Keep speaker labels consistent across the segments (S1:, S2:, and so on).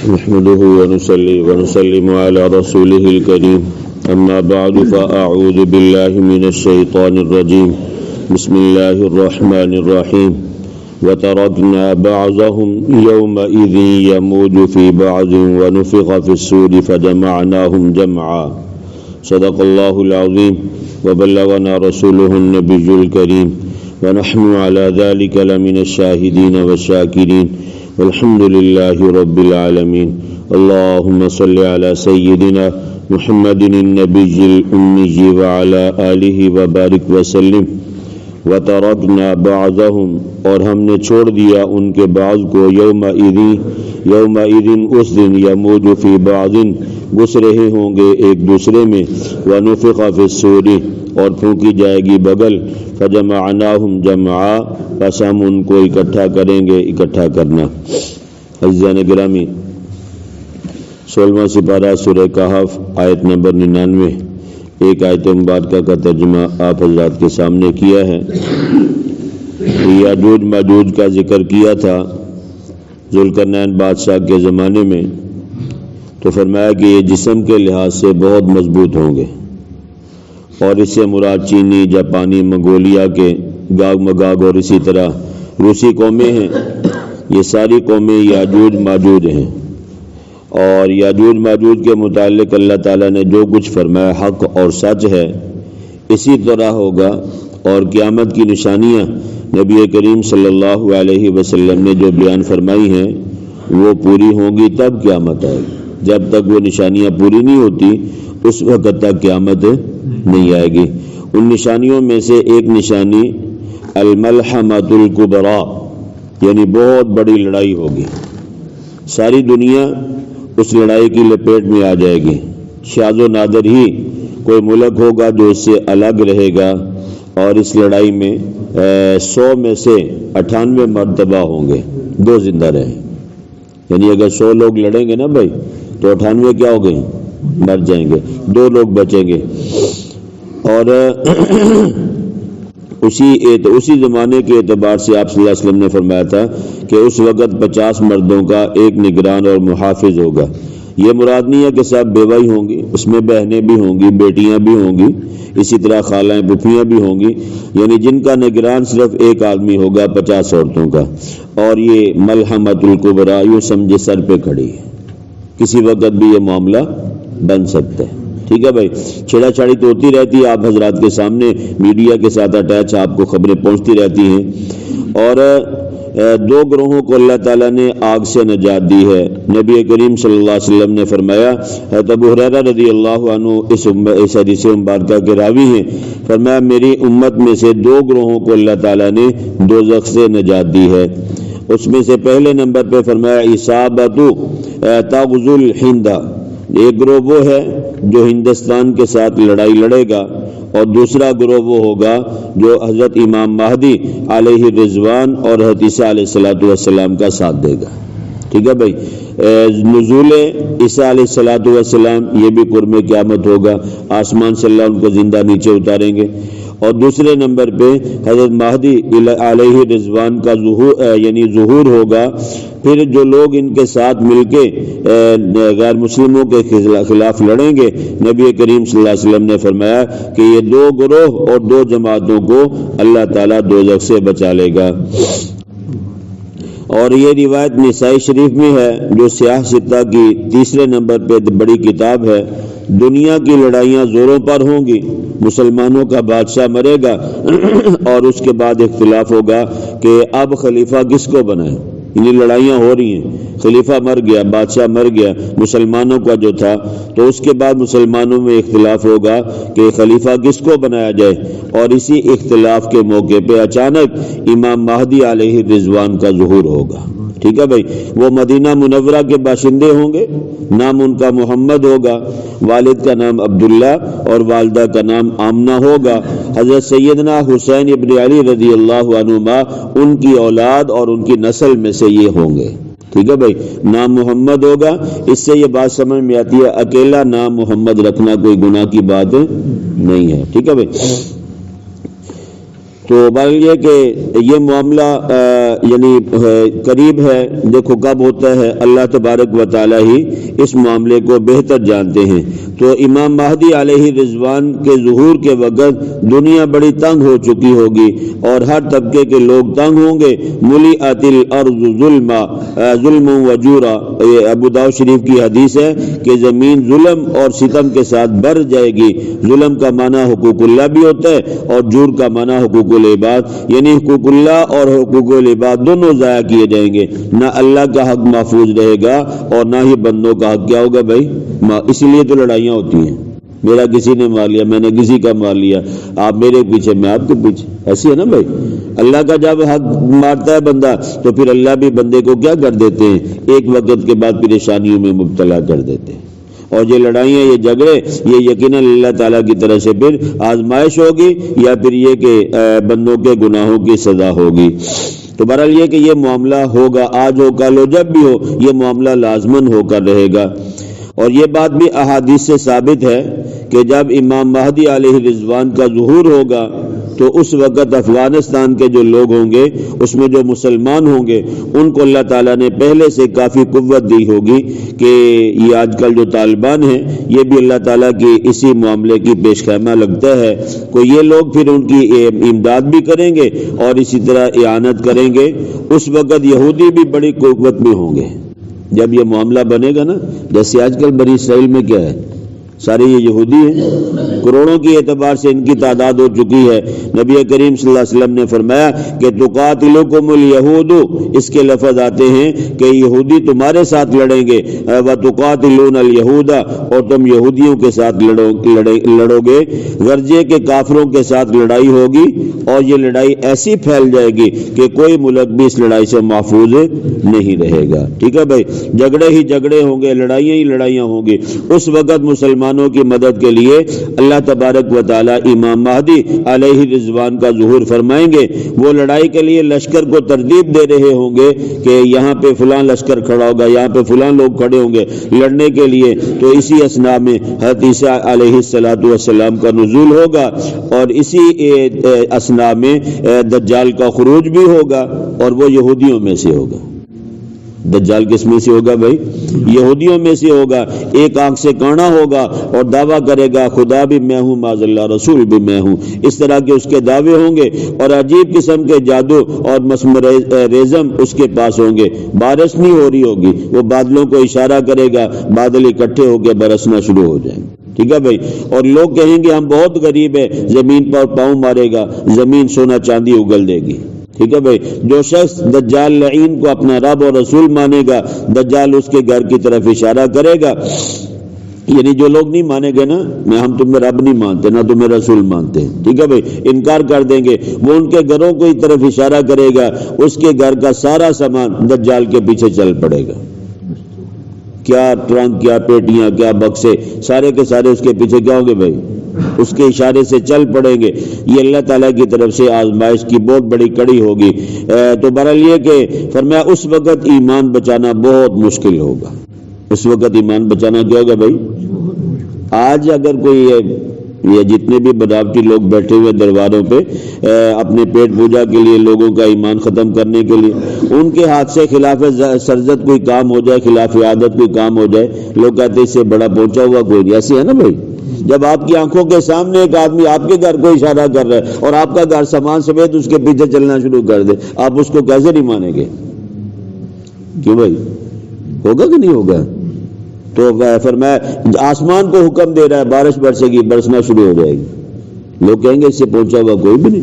S1: نحمده ونصلي ونسلم على رسوله الكريم أما بعد فأعوذ بالله من الشيطان الرجيم بسم الله الرحمن الرحيم وتركنا بعضهم يومئذ يموج في بعض ونفخ في الصور فجمعناهم جمعا صدق الله العظيم وبلغنا رسوله النبي الكريم ونحن على ذلك لمن الشاهدين والشاكرين والحمد لله رب العالمين اللهم صل على سيدنا محمد النبي الأمي وعلى آله وبارك وسلم وتركنا بعضهم اور ہم نے چھوڑ دیا ان کے بعض کو یومئذ اس دن یموج فی بعض گھس رہے ہوں گے ایک دوسرے میں ونفخ فی الصور اور پھونکی جائے گی بغل فجمعناہم جمعا پس ہم ان کو اکٹھا کریں گے اکٹھا کرنا۔ عزیزان گرامی 16واں سپارہ سورہ کہف آیت نمبر 99 ایک آیت مبارکہ کا ترجمہ آپ حضرات کے سامنے کیا ہے۔ یاجوج ماجوج کا ذکر کیا تھا ذوالقرنین بادشاہ کے زمانے میں، تو فرمایا کہ یہ جسم کے لحاظ سے بہت مضبوط ہوں گے، اور اس سے مراد چینی، جاپانی، منگولیا کے گاگ مگاگ اور اسی طرح روسی قومیں ہیں۔ یہ ساری قومیں یاجوج ماجوج ہیں، اور یاجوج ماجوج کے متعلق اللہ تعالیٰ نے جو کچھ فرمایا حق اور سچ ہے، اسی طرح ہوگا۔ اور قیامت کی نشانیاں نبی کریم صلی اللہ علیہ وسلم نے جو بیان فرمائی ہیں وہ پوری ہوں گی تب قیامت آئے گی۔ جب تک وہ نشانیاں پوری نہیں ہوتی اس وقت تک قیامت نہیں آئے گی۔ ان نشانیوں میں سے ایک نشانی الملحمۃ الکبریٰ، یعنی بہت بڑی لڑائی ہوگی، ساری دنیا اس لڑائی کی لپیٹ میں آ جائے گی۔ شاذ و نادر ہی کوئی ملک ہوگا جو اس سے الگ رہے گا، اور اس لڑائی میں 100 میں سے 98 مرتبہ ہوں گے، 2 زندہ رہیں۔ یعنی اگر 100 لوگ لڑیں گے نا بھائی تو 98 کیا ہو گئے؟ مر جائیں گے، 2 لوگ بچیں گے۔ اور اسی زمانے کے اعتبار سے آپ صلی اللہ علیہ وسلم نے فرمایا تھا کہ اس وقت 50 مردوں کا ایک نگران اور محافظ ہوگا۔ یہ مراد نہیں ہے کہ سب بیوہ ہی ہوں گی، اس میں بہنیں بھی ہوں گی، بیٹیاں بھی ہوں گی، اسی طرح خالائیں پھوپھیاں بھی ہوں گی، یعنی جن کا نگران صرف ایک آدمی ہوگا 50 عورتوں کا۔ اور یہ ملحمۃ الکبریٰ یوں سمجھے سر پہ کھڑی ہے، کسی وقت بھی یہ معاملہ بن سکتا ہے۔ ٹھیک ہے بھائی، چھیڑا چھاڑی تو ہوتی رہتی ہے، آپ حضرات کے سامنے میڈیا کے ساتھ اٹیچ آپ کو خبریں پہنچتی رہتی ہیں۔ اور 2 گروہوں کو اللہ تعالیٰ نے آگ سے نجات دی ہے۔ نبی کریم صلی اللہ علیہ وسلم نے فرمایا، حضرت ابو ہریرہ رضی اللہ عنہ اس حدیث مبارکہ کے راوی ہیں، فرمایا میری امت میں سے 2 گروہوں کو اللہ تعالیٰ نے دوزخ سے نجات دی ہے۔ اس میں سے پہلے نمبر پہ فرمایا اصابت تغزو الہند، ایک گروہ وہ ہے جو ہندوستان کے ساتھ لڑائی لڑے گا، اور دوسرا گروہ وہ ہوگا جو حضرت امام مہدی علیہ رضوان اور حضرت عیسیٰ علیہ السلام کا ساتھ دے گا۔ ٹھیک ہے بھائی، نزول عیسیٰ علیہ السلام یہ بھی قرب قیامت ہوگا، آسمان سے اللہ ان کو زندہ نیچے اتاریں گے۔ اور دوسرے نمبر پہ حضرت مہدی علیہ رضوان کا ظہور ہوگا۔ پھر جو لوگ ان کے ساتھ مل کے غیر مسلموں کے خلاف لڑیں گے، نبی کریم صلی اللہ علیہ وسلم نے فرمایا کہ یہ 2 گروہ اور 2 جماعتوں کو اللہ تعالیٰ دوزخ سے بچا لے گا۔ اور یہ روایت نسائی شریف میں ہے جو سیاہ ستہ کی 3 نمبر پہ بڑی کتاب ہے۔ دنیا کی لڑائیاں زوروں پر ہوں گی، مسلمانوں کا بادشاہ مرے گا اور اس کے بعد اختلاف ہوگا کہ اب خلیفہ کس کو بنائے۔ یعنی لڑائیاں ہو رہی ہیں، خلیفہ مر گیا، بادشاہ مر گیا مسلمانوں کا جو تھا، تو اس کے بعد مسلمانوں میں اختلاف ہوگا کہ خلیفہ کس کو بنایا جائے۔ اور اسی اختلاف کے موقع پہ اچانک امام مہدی علیہ رضوان کا ظہور ہوگا۔ ٹھیک ہے بھائی، وہ مدینہ منورہ کے باشندے ہوں گے، نام ان کا محمد ہوگا، والد کا نام عبداللہ اور والدہ کا نام آمنہ ہوگا۔ حضرت سیدنا حسین ابن علی رضی اللہ عنہما ان کی اولاد اور ان کی نسل میں سے یہ ہوں گے۔ ٹھیک ہے بھائی، نام محمد ہوگا۔ اس سے یہ بات سمجھ میں آتی ہے اکیلا نام محمد رکھنا کوئی گناہ کی بات نہیں ہے۔ ٹھیک ہے بھائی، تو بہرحال یہ کہ یہ معاملہ یعنی قریب ہے، دیکھو کب ہوتا ہے، اللہ تبارک و تعالی ہی اس معاملے کو بہتر جانتے ہیں۔ تو امام مہدی علیہ رضوان کے ظہور کے وقت دنیا بڑی تنگ ہو چکی ہوگی اور ہر طبقے کے لوگ تنگ ہوں گے۔ ملیئت الارض ظلم و جورا، یہ ابو داؤد شریف کی حدیث ہے کہ زمین ظلم اور ستم کے ساتھ بھر جائے گی۔ ظلم کا معنی حقوق اللہ بھی ہوتا ہے اور جور کا معنی حقوق العباد، یعنی حقوق اللہ اور حقوق العباد دونوں ضائع کیے جائیں گے، نہ اللہ کا حق محفوظ رہے گا اور نہ ہی بندوں کا حق کیا ہوگا بھائی، اسی لیے تو لڑائیاں ہوتی ہیں، میرا کسی نے مار لیا، میں نے کسی کا مار لیا، آپ میرے پیچھے میں آپ کے پیچھے، ایسی ہے نا بھائی۔ اللہ کا جب حق مارتا ہے بندہ تو پھر اللہ بھی بندے کو کیا کر دیتے ہیں، ایک وقت کے بعد پریشانیوں میں مبتلا کر دیتے ہیں۔ اور یہ لڑائیاں، یہ جھگڑے، یہ یقیناً اللہ تعالیٰ کی طرف سے پھر آزمائش ہوگی یا پھر یہ کہ بندوں کے گناہوں کی سزا ہوگی۔ تو بہرحال یہ کہ یہ معاملہ ہوگا، آج ہو کل ہو جب بھی ہو، یہ معاملہ لازماً ہو کر رہے گا۔ اور یہ بات بھی احادیث سے ثابت ہے کہ جب امام مہدی علیہ رضوان کا ظہور ہوگا تو اس وقت افغانستان کے جو لوگ ہوں گے، اس میں جو مسلمان ہوں گے، ان کو اللہ تعالیٰ نے پہلے سے کافی قوت دی ہوگی کہ یہ آج کل جو طالبان ہیں یہ بھی اللہ تعالیٰ کی اسی معاملے کی پیش خیمہ لگتا ہے، کو یہ لوگ پھر ان کی امداد بھی کریں گے اور اسی طرح اعانت کریں گے۔ اس وقت یہودی بھی بڑی قوت میں ہوں گے جب یہ معاملہ بنے گا نا، جیسے آج کل بنی اسرائیل میں کیا ہے، سارے یہ یہودی ہیں، کروڑوں کی اعتبار سے ان کی تعداد ہو چکی ہے۔ نبی کریم صلی اللہ علیہ وسلم نے فرمایا کہ تقاتلکم الیہود، اس کے لفظ آتے ہیں کہ یہودی تمہارے ساتھ لڑیں گے، وتقاتلون الیہود، اور تم یہودیوں کے ساتھ لڑو گے۔ غرضے کے کافروں کے ساتھ لڑائی ہوگی اور یہ لڑائی ایسی پھیل جائے گی کہ کوئی ملک بھی اس لڑائی سے محفوظ نہیں رہے گا۔ ٹھیک ہے بھائی، جھگڑے ہی جھگڑے ہوں گے، لڑائیاں ہی لڑائیاں ہوں گی۔ اس وقت مسلمانوں کی مدد کے لیے اللہ تبارک و تعالی امام مہدی علیہ رضوان کا ظہور فرمائیں گے۔ وہ لڑائی کے لیے لشکر کو ترتیب دے رہے ہوں گے کہ یہاں پہ فلاں لشکر کھڑا ہوگا، یہاں پہ فلاں لوگ کھڑے ہوں گے لڑنے کے لیے۔ تو اسی اثناء میں حضرت عیسیٰ علیہ السلام کا نزول ہوگا اور اسی اثناء میں دجال کا خروج بھی ہوگا اور وہ یہودیوں میں سے ہوگا۔ دجال کس میں سے ہوگا بھائی؟ یہودیوں میں سے ہوگا۔ ایک آنکھ سے کانا ہوگا اور دعویٰ کرے گا خدا بھی میں ہوں، معاذ اللہ رسول بھی میں ہوں، اس طرح کے اس کے دعوے ہوں گے اور عجیب قسم کے جادو اور مسمریزم اس کے پاس ہوں گے۔ بارش نہیں ہو رہی ہوگی، وہ بادلوں کو اشارہ کرے گا، بادل اکٹھے ہو کے برسنا شروع ہو جائیں گے۔ ٹھیک ہے بھائی، اور لوگ کہیں گے ہم بہت غریب ہیں، زمین پر پاؤں مارے گا، زمین سونا چاندی اگل دے گی۔ ٹھیک ہے بھائی، جو شخص دجال لعین کو اپنا رب اور رسول مانے گا، دجال اس کے گھر کی طرف اشارہ کرے گا۔ یعنی جو لوگ نہیں مانیں گے نا، میں ہم تمہیں رب نہیں مانتے نہ تمہیں رسول مانتے ہیں، ٹھیک ہے بھائی، انکار کر دیں گے، وہ ان کے گھروں کو ہی طرف اشارہ کرے گا، اس کے گھر کا سارا سامان دجال کے پیچھے چل پڑے گا۔ کیا ٹرنک، کیا پیٹیاں، کیا بکسے، سارے کے سارے اس کے پیچھے کیا ہوں گے بھائی، اس کے اشارے سے چل پڑیں گے۔ یہ اللہ تعالیٰ کی طرف سے آزمائش کی بہت بڑی کڑی ہوگی۔ تو بہرحال یہ کہ فرمایا اس وقت ایمان بچانا بہت مشکل ہوگا۔ اس وقت ایمان بچانا کیا ہوگا بھائی؟ آج اگر کوئی یہ جتنے بھی بناوٹی لوگ بیٹھے ہوئے درباروں پہ اپنے پیٹ پوجا کے لیے، لوگوں کا ایمان ختم کرنے کے لیے، ان کے ہاتھ سے خلاف سرزت کوئی کام ہو جائے، خلاف عادت کوئی کام ہو جائے، لوگ کہتے ہیں اس سے بڑا پہنچا ہوا کوئی نہیں۔ ایسے ہے نا بھائی، جب آپ کی آنکھوں کے سامنے ایک آدمی آپ کے گھر کو اشارہ کر رہا ہے اور آپ کا گھر سامان سمیت اس کے پیچھے چلنا شروع کر دے، آپ اس کو کیسے نہیں مانیں گے؟ کیوں بھائی، ہوگا کہ نہیں ہوگا؟ تو فرمایا آسمان کو حکم دے رہا ہے بارش برسے گی، برسنا شروع ہو جائے گی، لوگ کہیں گے اس سے پہنچا ہوا کوئی بھی نہیں۔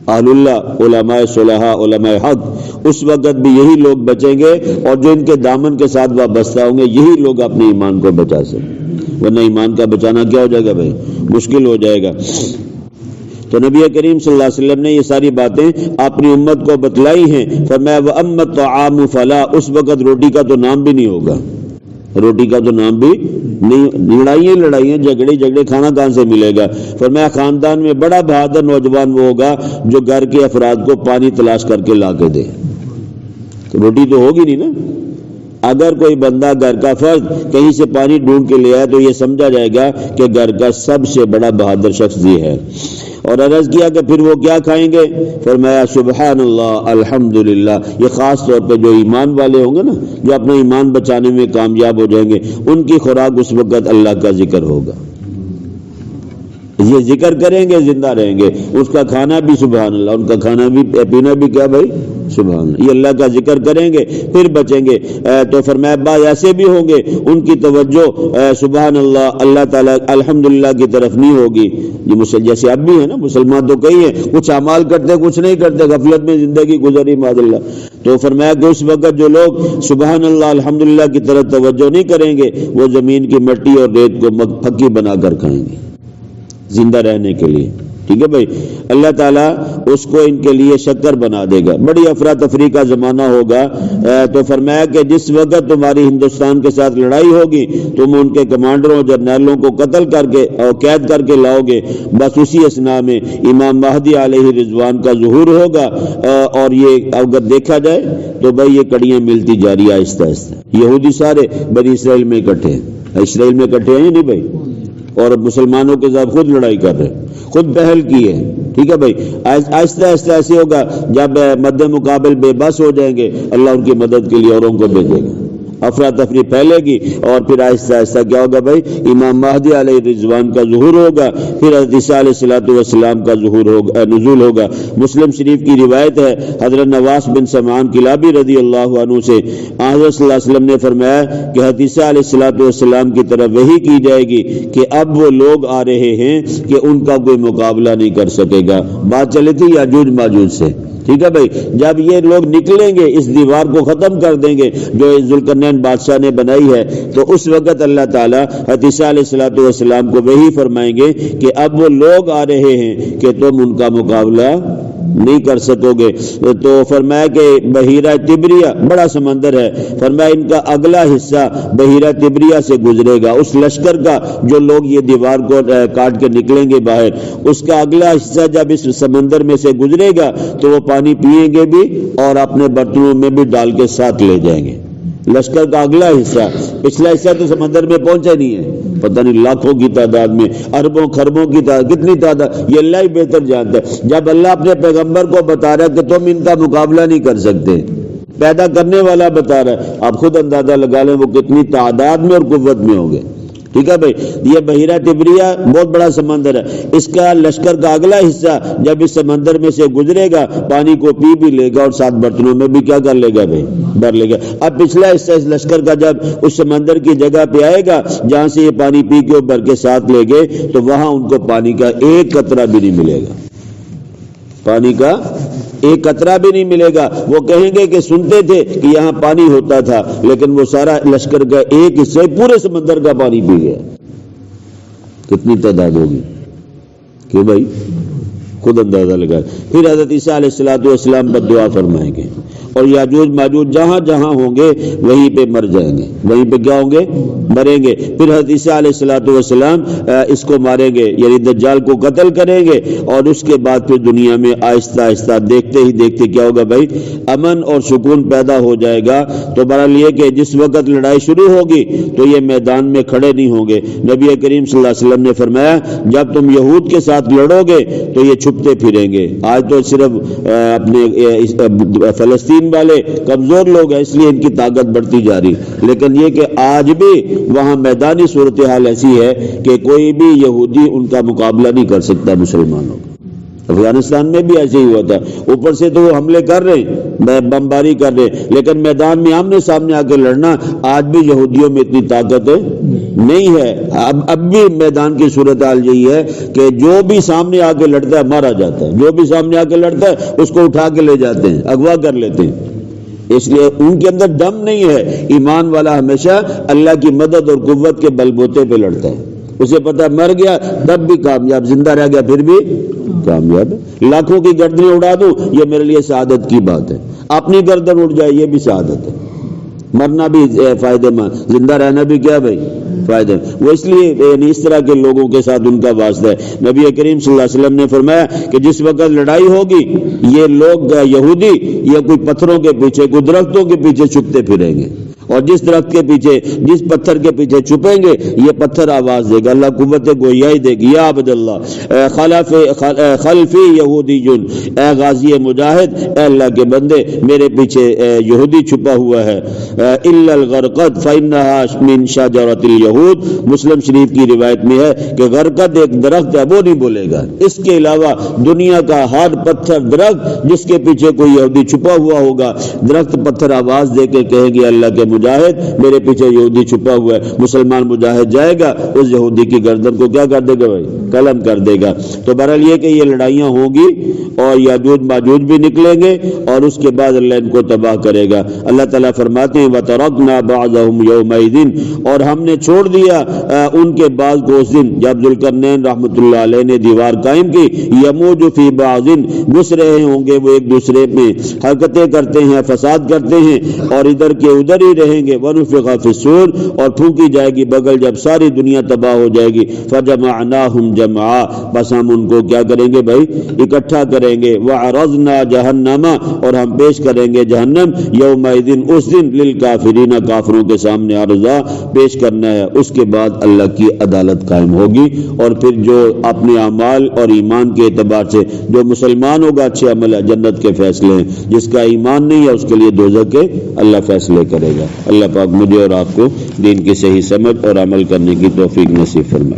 S1: اہل اللہ، علماء صلحاء، علماء حق، اس وقت بھی یہی لوگ بچیں گے اور جو ان کے دامن کے ساتھ وابستہ ہوں گے یہی لوگ اپنے ایمان کو بچا سکیں، ورنہ ایمان کا بچانا کیا ہو جائے گا بھائی؟ مشکل ہو جائے گا۔ تو نبی کریم صلی اللہ علیہ وسلم نے یہ ساری باتیں اپنی امت کو بتلائی ہیں۔ فرمایا وَأَمَّا الطَّعَامُ فَلَا، اس وقت روٹی کا تو نام بھی نہیں ہوگا، روٹی کا تو نام بھی نہیں، لڑائیاں جھگڑے، کھانا کہاں سے ملے گا؟ فرمایا خاندان میں بڑا بہادر نوجوان وہ ہوگا جو گھر کے افراد کو پانی تلاش کر کے لا کے دے۔ تو روٹی تو ہوگی نہیں نا۔ اگر کوئی بندہ گھر کا فرد کہیں سے پانی ڈھونڈ کے لے آئے تو یہ سمجھا جائے گا کہ گھر کا سب سے بڑا بہادر شخص یہ ہے۔ اور عرض کیا کہ پھر وہ کیا کھائیں گے؟ فرمایا سبحان اللہ الحمدللہ. یہ خاص طور پہ جو ایمان والے ہوں گے نا، جو اپنا ایمان بچانے میں کامیاب ہو جائیں گے، ان کی خوراک اس وقت اللہ کا ذکر ہوگا. یہ ذکر کریں گے زندہ رہیں گے. اس کا کھانا بھی سبحان اللہ، ان کا کھانا بھی پینا بھی کیا بھائی؟ سبحان اللہ. یہ اللہ کا ذکر کریں گے پھر بچیں گے. تو فرمایا بعض ایسے بھی ہوں گے ان کی توجہ سبحان اللہ اللہ تعالیٰ الحمدللہ کی طرف نہیں ہوگی. یہ جیسے اب بھی ہے نا، مسلمان تو کئی ہیں کچھ اعمال کرتے کچھ نہیں کرتے، غفلت میں زندگی گزری معاذ اللہ. تو فرمایا کہ اس وقت جو لوگ سبحان اللہ الحمدللہ کی طرف توجہ نہیں کریں گے، وہ زمین کی مٹی اور ریت کو پھکی بنا کر کھائیں گے زندہ رہنے کے لیے. ٹھیک ہے بھائی. اللہ تعالیٰ اس کو ان کے لیے شکر بنا دے گا. بڑی افراتفری کا زمانہ ہوگا. تو فرمایا کہ جس وقت تمہاری ہندوستان کے ساتھ لڑائی ہوگی، تم ان کے کمانڈروں جرنیلوں کو قتل کر کے اور قید کر کے لاؤ گے. بس اسی اثناء میں امام مہدی علیہ رضوان کا ظہور ہوگا. اور یہ اگر دیکھا جائے تو بھائی یہ کڑیاں ملتی جا رہی ہے آہستہ آہستہ. یہودی سارے بنی اسرائیل میں اکٹھے ہیں، اسرائیل میں اکٹھے ہیں نہیں بھائی، اور مسلمانوں کے ساتھ خود لڑائی کر رہے ہیں، خود پہل کی ہے. ٹھیک ہے بھائی. آہستہ آہستہ ایسے ہوگا جب مد مقابل بے بس ہو جائیں گے، اللہ ان کی مدد کے لیے اوروں کو بھیجے گا. افراتفری پھیلے گی اور پھر آہستہ آہستہ کیا ہوگا بھائی؟ امام مہدی علیہ رضوان کا ظہور ہوگا. پھر حضرت عیسیٰ علیہ الصلوۃ والسلام کا ظہور ہوگا، نزول ہوگا. مسلم شریف کی روایت ہے حضرت نواس بن سمعان کلابی رضی اللہ عنہ سے، حضرت صلی اللہ علیہ وسلم نے فرمایا کہ حضرت عیسیٰ علیہ الصلوۃ والسلام کی طرف وحی کی جائے گی کہ اب وہ لوگ آ رہے ہیں کہ ان کا کوئی مقابلہ نہیں کر سکے گا. بات چلی تھی یاجوج ماجوج سے. ٹھیک ہے بھائی. جب یہ لوگ نکلیں گے، اس دیوار کو ختم کر دیں گے جو ذوالقرنین بادشاہ نے بنائی ہے، تو اس وقت اللہ تعالیٰ حضرت عیسیٰ علیہ الصلوۃ والسلام کو وہی فرمائیں گے کہ اب وہ لوگ آ رہے ہیں کہ تم ان کا مقابلہ نہیں کر سکو گے. تو فرمایا کہ بحیرہ تبریہ بڑا سمندر ہے، فرمایا ان کا اگلا حصہ بحیرہ تبریہ سے گزرے گا. اس لشکر کا جو لوگ یہ دیوار کو کاٹ کے نکلیں گے باہر، اس کا اگلا حصہ جب اس سمندر میں سے گزرے گا تو وہ پانی پیئیں گے بھی اور اپنے برتنوں میں بھی ڈال کے ساتھ لے جائیں گے. لشکر کا اگلا حصہ، پچھلا حصہ تو سمندر میں پہنچا نہیں ہے، پتہ نہیں لاکھوں کی تعداد میں، اربوں خربوں کی تعداد، کتنی تعداد یہ اللہ ہی بہتر جانتا ہے. جب اللہ اپنے پیغمبر کو بتا رہا ہے کہ تم ان کا مقابلہ نہیں کر سکتے، پیدا کرنے والا بتا رہا ہے، آپ خود اندازہ لگا لیں وہ کتنی تعداد میں اور قوت میں ہوں گے. ٹھیک ہے بھائی. یہ بحیرہ تبریہ بہت بڑا سمندر ہے. اس کا لشکر کا اگلا حصہ جب اس سمندر میں سے گزرے گا، پانی کو پی بھی لے گا اور ساتھ برتنوں میں بھی کیا کر لے گا بھائی؟ بھر لے گا. اب پچھلا حصہ اس لشکر کا جب اس سمندر کی جگہ پہ آئے گا جہاں سے یہ پانی پی کے بھر کے ساتھ لے گئے، تو وہاں ان کو پانی کا ایک قطرہ بھی نہیں ملے گا. پانی کا ایک قطرہ بھی نہیں ملے گا. وہ کہیں گے کہ سنتے تھے کہ یہاں پانی ہوتا تھا، لیکن وہ سارا لشکر کا ایک حصہ پورے سمندر کا پانی پی گیا. کتنی تعداد ہوگی کہ بھائی خود اندازہ لگا. پھر حضرت عیسیٰ علیہ الصلوۃ والسلام پر دعا فرمائیں گے اور یاجوج ماجوج جہاں جہاں ہوں گے وہیں پہ مر جائیں گے، وہیں پہ کیا ہوں گے؟ مریں گے. پھر حضرت عیسیٰ علیہ الصلوۃ والسلام اس کو ماریں گے، یعنی دجال کو قتل کریں گے. اور اس کے بعد پھر دنیا میں آہستہ آہستہ دیکھتے ہی دیکھتے کیا ہوگا بھائی؟ امن اور سکون پیدا ہو جائے گا. تو بہرحال یہ کہ جس وقت لڑائی شروع ہوگی تو یہ میدان میں کھڑے نہیں ہوں گے. نبی کریم صلی اللہ علیہ وسلم نے فرمایا جب تم یہود کے ساتھ لڑو گے تو یہ چھپتے پھریں گے. آج تو صرف اپنے فلسطین والے کمزور لوگ ہیں، اس لیے ان کی طاقت بڑھتی جا رہی، لیکن یہ کہ آج بھی وہاں میدانی صورتحال ایسی ہے کہ کوئی بھی یہودی ان کا مقابلہ نہیں کر سکتا مسلمانوں کا. افغانستان میں بھی ایسے ہی ہوا تھا. اوپر سے تو وہ حملے کر رہے ہیں، بمباری کر رہے ہیں، لیکن میدان میں آمنے سامنے آ کے لڑنا آج بھی یہودیوں میں اتنی طاقت نہیں ہے. اب بھی میدان کی صورتحال یہی ہے کہ جو بھی سامنے آ کے لڑتا ہے مارا جاتا ہے، جو بھی سامنے آ کے لڑتا ہے اس کو اٹھا کے لے جاتے ہیں، اغوا کر لیتے ہیں. اس لیے ان کے اندر دم نہیں ہے. ایمان والا ہمیشہ اللہ کی مدد اور قوت کے بل بوتے پہ لڑتا ہے. اسے پتہ مر گیا تب بھی کامیاب، زندہ رہ گیا پھر بھی کامیاب. لاکھوں کی گردنیں اڑا دوں یہ میرے لیے سعادت کی بات ہے، اپنی گردن اڑ جائے یہ بھی سعادت ہے. مرنا بھی فائدے مند، زندہ رہنا بھی کیا بھائی؟ فائدہ. وہ اس لیے یعنی اس طرح کے لوگوں کے ساتھ ان کا واسطہ ہے. نبی کریم صلی اللہ علیہ وسلم نے فرمایا کہ جس وقت لڑائی ہوگی یہ لوگ یہودی یا کوئی پتھروں کے پیچھے، کوئی درختوں کے پیچھے چھپتے پھریں گے اور جس درخت کے پیچھے, جس پتھر کے پیچھے چھپیں گے یہ پتھر آواز دے گا. اللہ قوت گویائی دے گی. یا عبد اللہ خلفی یہودی جن, اے غازی مجاہد, اے اللہ کے بندے میرے پیچھے یہودی چھپا ہوا ہے. الا الغرقد فانها من شجرۃ اليهود, مسلم شریف کی روایت میں ہے کہ غرقد ایک درخت ہے وہ نہیں بولے گا. اس کے علاوہ دنیا کا ہر پتھر درخت جس کے پیچھے کوئی یہودی چھپا ہوا ہوگا, درخت پتھر آواز دے کے کہیں گے اللہ کے مجاہد میرے پیچھے یہودی چھپا ہوا ہے. مسلمان مجاہد جائے گا, اس یہودی کی گردن کو کیا کر دے گا بھائی, قلم کر دے گا. تو بہرحال یہ کہ یہ لڑائیاں ہوں گی اور یاجوج ماجوج بھی نکلیں گے اور اس کے بعد اللہ ان کو تباہ کرے گا. اللہ تعالیٰ فرماتے ہیں وَتَرَكْنَا بَعْضَهُمْ يَوْمَئِذٍ, اور ہم نے چھوڑ دیا ان کے بعض کو اس دن جب ذوالقرنین رحمۃ اللہ علیہ نے دیوار قائم کی. يَمُوجُ فِي بَعْضٍ, گھس رہے ہوں گے وہ ایک دوسرے میں, حرکتیں کرتے ہیں, فساد کرتے ہیں اور ادھر کے ادھر ہی رہیں گے. وَنُفِخَ فِي الصُّورِ, اور پھونکی جائے گی بغل جب ساری دنیا تباہ ہو جائے گی. فَجَمَعْنَاهُمْ جَمْعًا, بس ہم ان کو کیا کریں گے بھائی, اکٹھا کریں گے. وَعَرَضْنَا جَهَنَّمَ, اور ہم پیش کریں گے جہنم, یومئذ, اس دن, للکافرین, کافروں کے سامنے عرضا پیش کرنا ہے. اس کے بعد اللہ کی عدالت قائم ہوگی اور پھر جو اپنے اعمال اور ایمان کے اعتبار سے جو مسلمان ہوگا اچھے عمل ہے, جنت کے فیصلے ہیں. جس کا ایمان نہیں ہے اس کے لیے دوزخ کے اللہ فیصلے کرے گا. اللہ پاک مجھے اور آپ کو دین کی صحیح سمجھ اور عمل کرنے کی توفیق نصیب فرمائے.